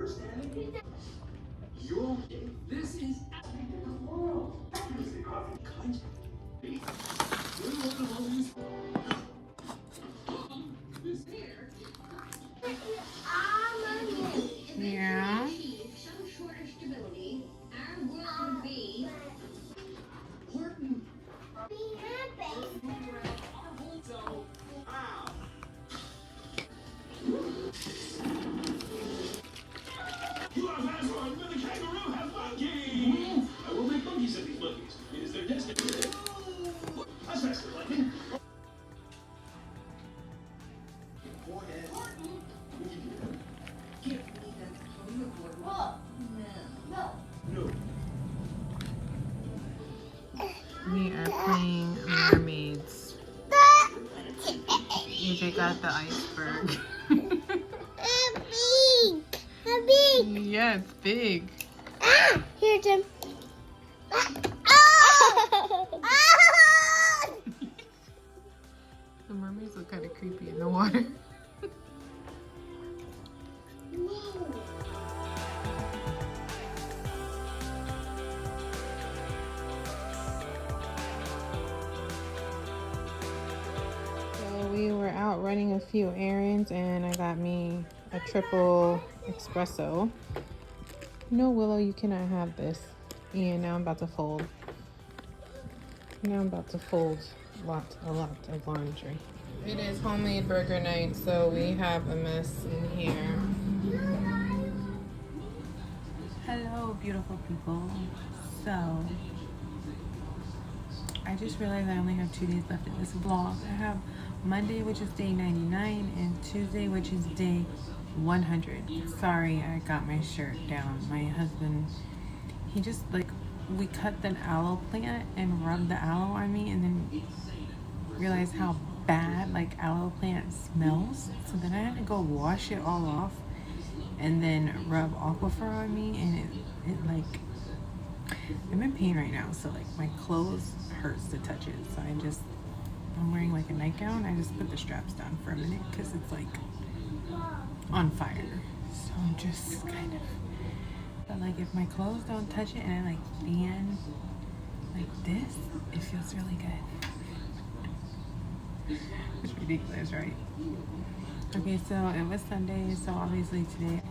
This is the world. Yeah. You are Mazron with the kangaroo have monkeys! I will make monkeys of these monkeys. It is their destiny. That's faster, lightning. Forehead. We can do that. Give me that unicorn. Oh, no. No. We are playing mermaids. AJ got the iceberg. Big. Yeah, it's big. Ah, here, Jim. The mermaids look kind of creepy in the water. So we were out running a few errands and I got me a triple espresso. No, Willow, you cannot have this. And now I'm about to fold. Now I'm about to fold a lot of laundry. It is homemade burger night, so we have a mess in here. Hello, beautiful people. So, I just realized I only have 2 days left in this vlog. I have Monday, which is day 99, and Tuesday, which is day 100. Sorry, I got my shirt down. My husband, he just we cut the aloe plant and rubbed the aloe on me, and then realized how bad aloe plant smells. So then I had to go wash it all off and then rub aquifer on me, and I'm in pain right now, so my clothes hurts to touch it. So I'm wearing a nightgown. I just put the straps down for a minute because it's on fire. So I'm just kind of, but if my clothes don't touch it and I fan like this, it feels really good. It's ridiculous, right? Okay, so it was Sunday, so obviously today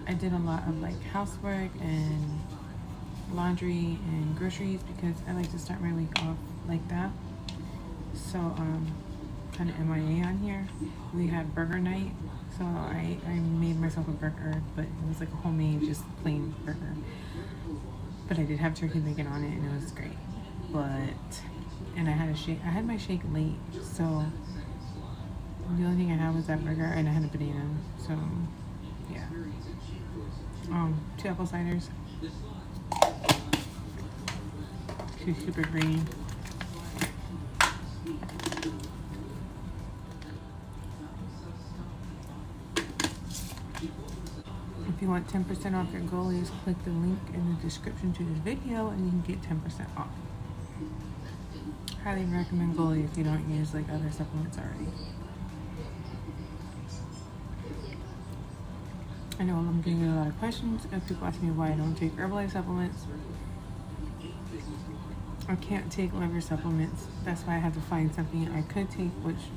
I did a lot of housework and laundry and groceries because I like to start my week off like that. So kind of MIA on here. We had burger night, so I made myself a burger, but it was a homemade, just plain burger. But I did have turkey bacon on it, and it was great. And I had a shake. I had my shake late, so the only thing I had was that burger, and I had a banana. So yeah, 2 apple ciders, 2 super green. If you want 10% off your goalies, click the link in the description to this video and you can get 10% off. Highly recommend goalie if you don't use other supplements already. I know I'm getting a lot of questions of people asking me why I don't take herbalife supplements. I can't take liver supplements. That's why I have to find something I could take, which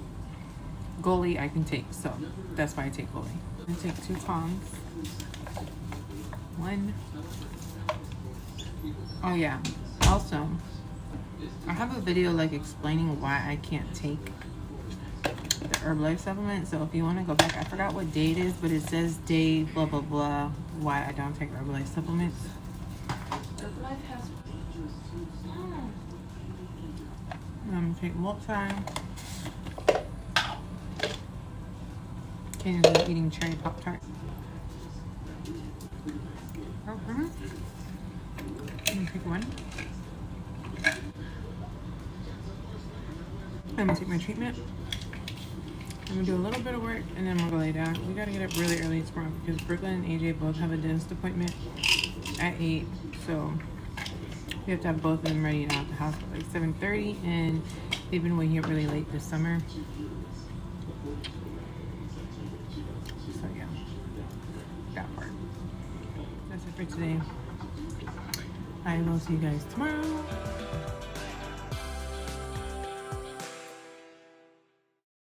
goalie I can take. So that's why I take goalie. I take 2 palms. 1. Oh yeah. Also, I have a video explaining why I can't take the Herbalife supplement. So if you want to go back, I forgot what day it is, but it says day blah blah blah why I don't take Herbalife supplements. Herbalife has. I'm gonna take multi. Can't be eating cherry Pop-Tart. I'm gonna take 1. I'm gonna take my treatment. I'm gonna do a little bit of work and then we'll go lay down. We gotta get up really early tomorrow because Brooklyn and AJ both have a dentist appointment at 8. So we have to have both of them ready and out the house at 7:30, and they've been waking up really late this summer. So yeah. that part. That's it for today. I will see you guys tomorrow.